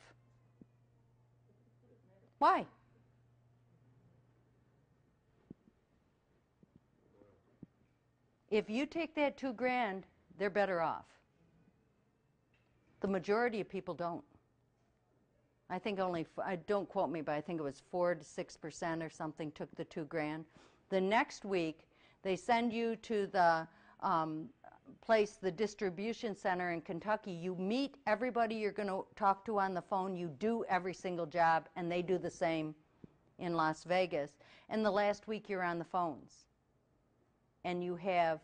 Why? If you take that $2,000, they're better off. The majority of people don't. I think don't quote me, but I think it was 4 to 6% or something took the $2,000. The next week, they send you to the place, the distribution center in Kentucky. You meet everybody you're going to talk to on the phone. You do every single job, and they do the same in Las Vegas. And the last week, you're on the phones. And you have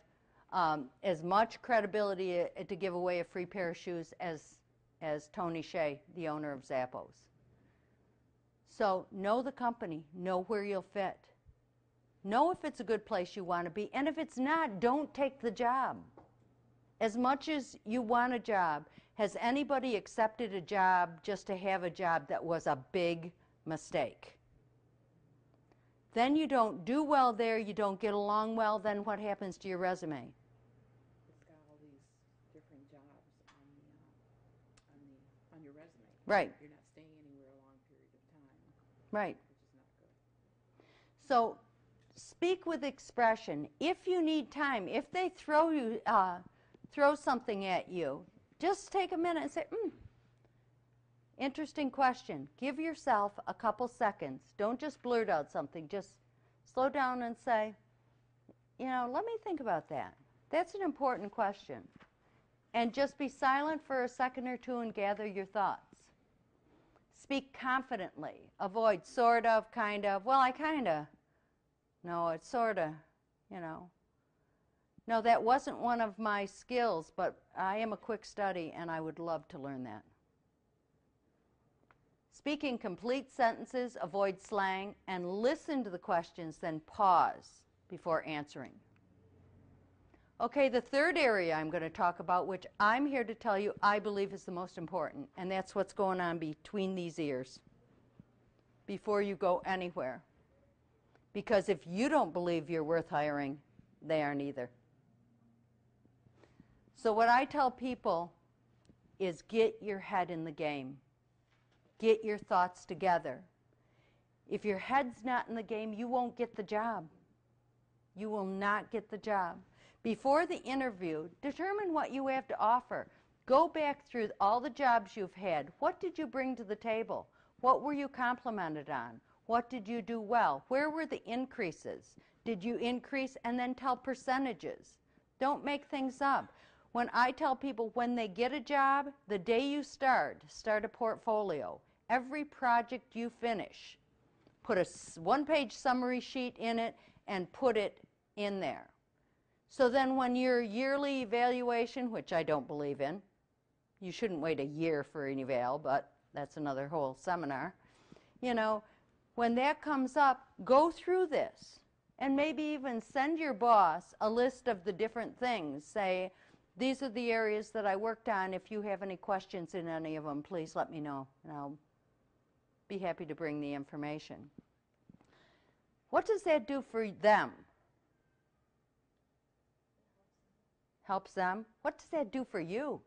as much credibility to give away a free pair of shoes as Tony Shea, the owner of Zappos. So know the company, know where you'll fit. Know if it's a good place you want to be, and if it's not, don't take the job. As much as you want a job, has anybody accepted a job just to have a job that was a big mistake? Then you don't do well there, you don't get along well, then what happens to your resume? It's got all these different jobs on your resume. Right. You're not staying anywhere a long period of time. Right. Which is not good. So speak with expression. If you need time, if they throw something at you, just take a minute and say, interesting question. Give yourself a couple seconds. Don't just blurt out something. Just slow down and say, let me think about that. That's an important question. And just be silent for a second or two and gather your thoughts. Speak confidently. Avoid sort of, kind of. Well, I kind of. No, it's sort of, No, that wasn't one of my skills, but I am a quick study and I would love to learn that. Speak in complete sentences, avoid slang, and listen to the questions, then pause before answering. Okay, the third area I'm going to talk about, which I'm here to tell you I believe is the most important, and that's what's going on between these ears before you go anywhere. Because if you don't believe you're worth hiring, they aren't either. So what I tell people is get your head in the game. Get your thoughts together. If your head's not in the game, you won't get the job. You will not get the job. Before the interview, determine what you have to offer. Go back through all the jobs you've had. What did you bring to the table? What were you complimented on? What did you do well? Where were the increases? Did you increase? And then tell percentages. Don't make things up. When I tell people when they get a job, the day you start a portfolio. Every project you finish, put a one-page summary sheet in it and put it in there. So then when your yearly evaluation, which I don't believe in, you shouldn't wait a year for an eval, but that's another whole seminar. When that comes up, go through this and maybe even send your boss a list of the different things. Say, these are the areas that I worked on. If you have any questions in any of them, please let me know, and I'll be happy to bring the information. What does that do for them? Helps them. What does that do for you?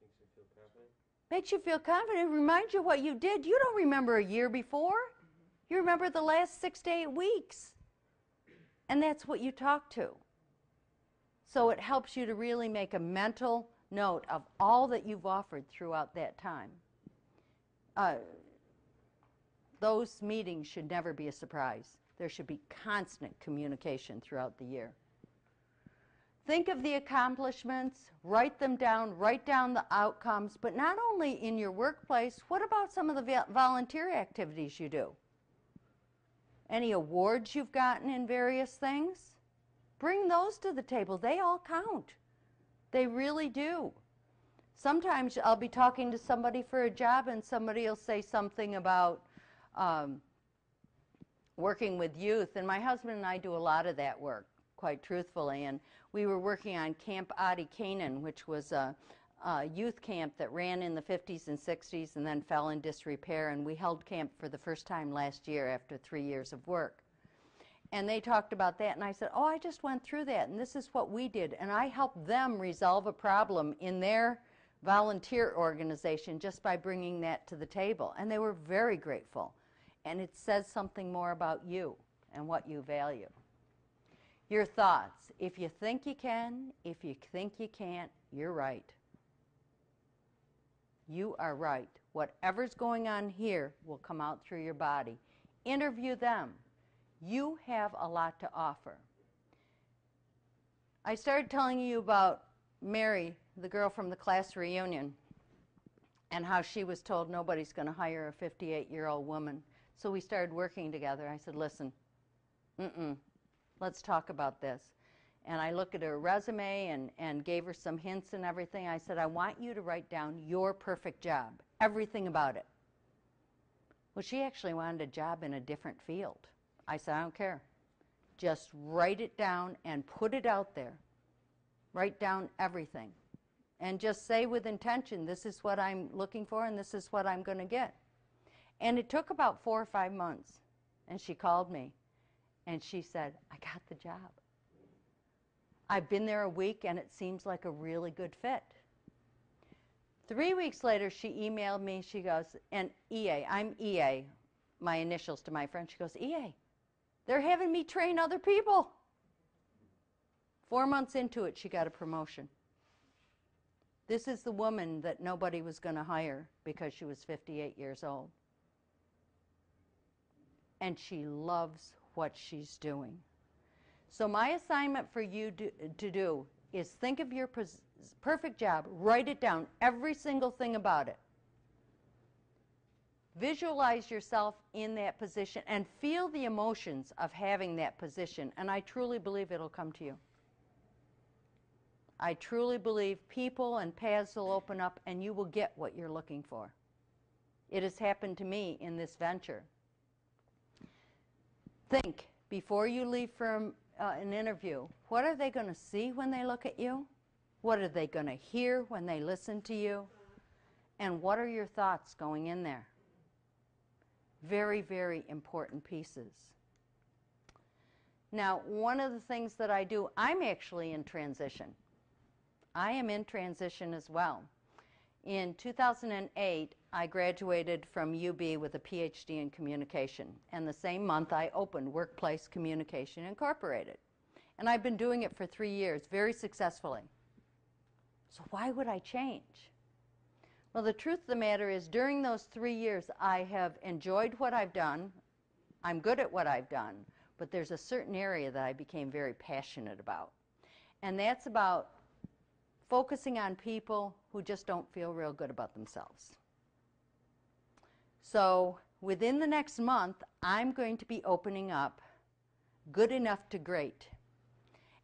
Makes you feel confident. Makes you feel confident. Reminds you what you did. You don't remember a year before. You remember the last 6 to 8 weeks. And that's what you talk to. So it helps you to really make a mental note of all that you've offered throughout that time. Those meetings should never be a surprise. There should be constant communication throughout the year. Think of the accomplishments, write them down, write down the outcomes, but not only in your workplace, what about some of the volunteer activities you do? Any awards you've gotten in various things? Bring those to the table. They all count. They really do. Sometimes I'll be talking to somebody for a job and somebody will say something about working with youth, and my husband and I do a lot of that work, quite truthfully, and we were working on Camp Adi Canaan, which was a youth camp that ran in the 50s and 60s and then fell in disrepair, and we held camp for the first time last year after 3 years of work. And they talked about that, and I said, oh, I just went through that, and this is what we did, and I helped them resolve a problem in their volunteer organization just by bringing that to the table, and they were very grateful, and it says something more about you and what you value. Your thoughts. If you think you can, if you think you can't, you're right. You are right. Whatever's going on here will come out through your body. Interview them. You have a lot to offer. I started telling you about Mary, the girl from the class reunion, and how she was told nobody's going to hire a 58-year-old woman. So we started working together. I said, listen, let's talk about this. And I looked at her resume and gave her some hints and everything. I said, I want you to write down your perfect job, everything about it. Well, she actually wanted a job in a different field. I said, I don't care. Just write it down and put it out there. Write down everything. And just say with intention, this is what I'm looking for and this is what I'm going to get. And it took about 4 or 5 months. And she called me. And she said, I got the job. I've been there a week and it seems like a really good fit. 3 weeks later, she emailed me. She goes, and EA, I'm EA, my initials to my friend. She goes, EA, they're having me train other people. 4 months into it, she got a promotion. This is the woman that nobody was going to hire because she was 58 years old. And she loves what she's doing. So my assignment for you to do is think of your perfect job, write it down, every single thing about it. Visualize yourself in that position and feel the emotions of having that position, and I truly believe it'll come to you. I truly believe people and paths will open up and you will get what you're looking for. It has happened to me in this venture. Think, before you leave for an interview, what are they going to see when they look at you? What are they going to hear when they listen to you? And what are your thoughts going in there? Very, very important pieces. Now, one of the things that I do, I'm actually in transition. I am in transition as well. In 2008, I graduated from UB with a PhD in communication, and the same month I opened Workplace Communication Incorporated. And I've been doing it for 3 years, very successfully. So why would I change? Well, the truth of the matter is, during those 3 years, I have enjoyed what I've done. I'm good at what I've done, but there's a certain area that I became very passionate about. And that's about focusing on people who just don't feel real good about themselves. So within the next month, I'm going to be opening up Good Enough to Great.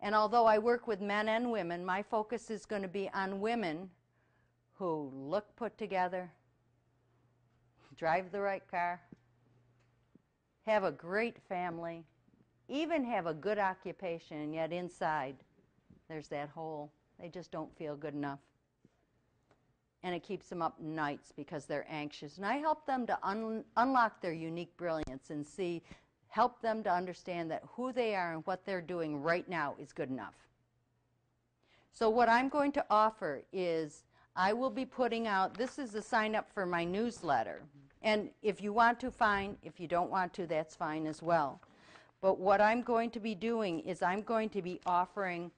And although I work with men and women, my focus is going to be on women who look put together, drive the right car, have a great family, even have a good occupation, and yet inside there's that hole. They just don't feel good enough. And it keeps them up nights because they're anxious. And I help them to unlock their unique brilliance and help them to understand that who they are and what they're doing right now is good enough. So what I'm going to offer is I will be putting out, this is the sign up for my newsletter. And if you want to, fine. If you don't want to, that's fine as well. But what I'm going to be doing is I'm going to be offering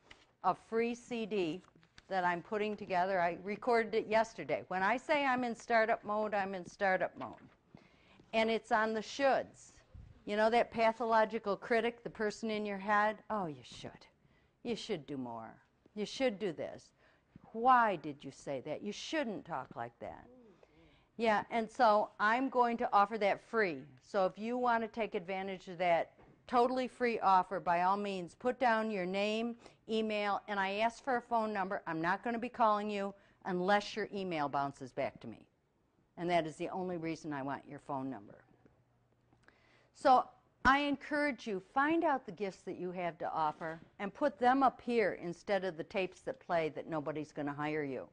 a free CD that I'm putting together. I recorded it yesterday. When I say I'm in startup mode, I'm in startup mode. And it's on the shoulds. You know that pathological critic, the person in your head? Oh, you should. You should do more. You should do this. Why did you say that? You shouldn't talk like that. Yeah, and so I'm going to offer that free. So if you want to take advantage of that totally free offer, by all means, put down your name, email, and I ask for a phone number. I'm not going to be calling you unless your email bounces back to me. And that is the only reason I want your phone number. So I encourage you, find out the gifts that you have to offer and put them up here instead of the tapes that play that nobody's going to hire you.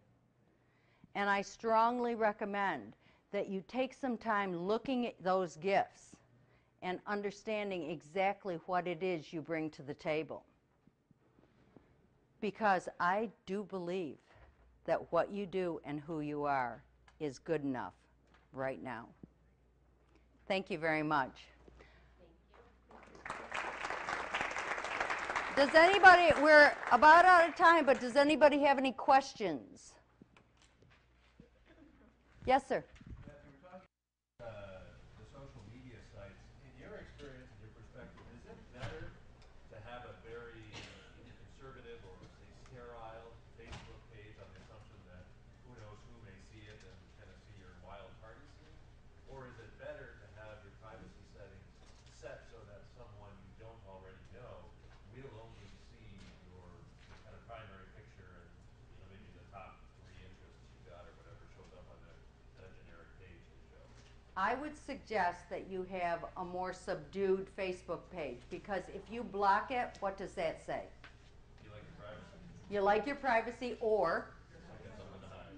And I strongly recommend that you take some time looking at those gifts and understanding exactly what it is you bring to the table. Because I do believe that what you do and who you are is good enough right now. Thank you very much. Does anybody, we're about out of time, but does anybody have any questions? Yes, sir. Beth, you were talking about the social media sites. In your experience and your perspective, is it better to have a very either conservative or, say, sterile Facebook page on the assumption that who knows who may see it and kind of see your wild party scene? Or is it better to have your privacy settings set so that someone you don't already know will only see your kind of primary picture and maybe the top 3 interests you've got or whatever shows up on the generic page they show? I would suggest that you have a more subdued Facebook page, because if you block it, what does that say? You like your privacy? You like your privacy, or I got something to hide.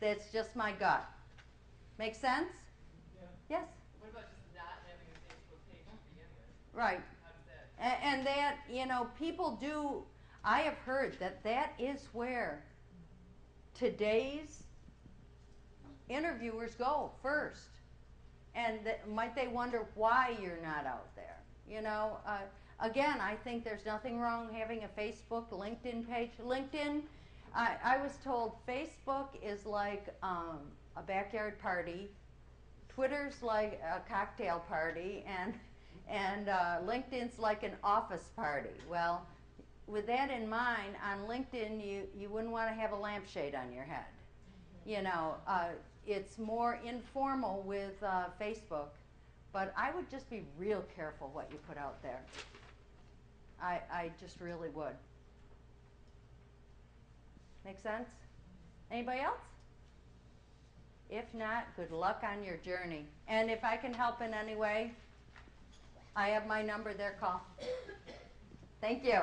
that's just my gut. Make sense? Yeah. Yes? What about just not having a Facebook page to begin with? Right. How does that? And that, you know, people do, I have heard that is where today's interviewers go first. And might they wonder why you're not out there? You know, again, I think there's nothing wrong having a Facebook, LinkedIn page. LinkedIn, I was told Facebook is like a backyard party. Twitter's like a cocktail party, and LinkedIn's like an office party. Well, with that in mind, on LinkedIn, you wouldn't want to have a lampshade on your head. You know, it's more informal with Facebook, but I would just be real careful what you put out there. I just really would. Make sense? Anybody else? If not, good luck on your journey. And if I can help in any way, I have my number there. Call. Thank you.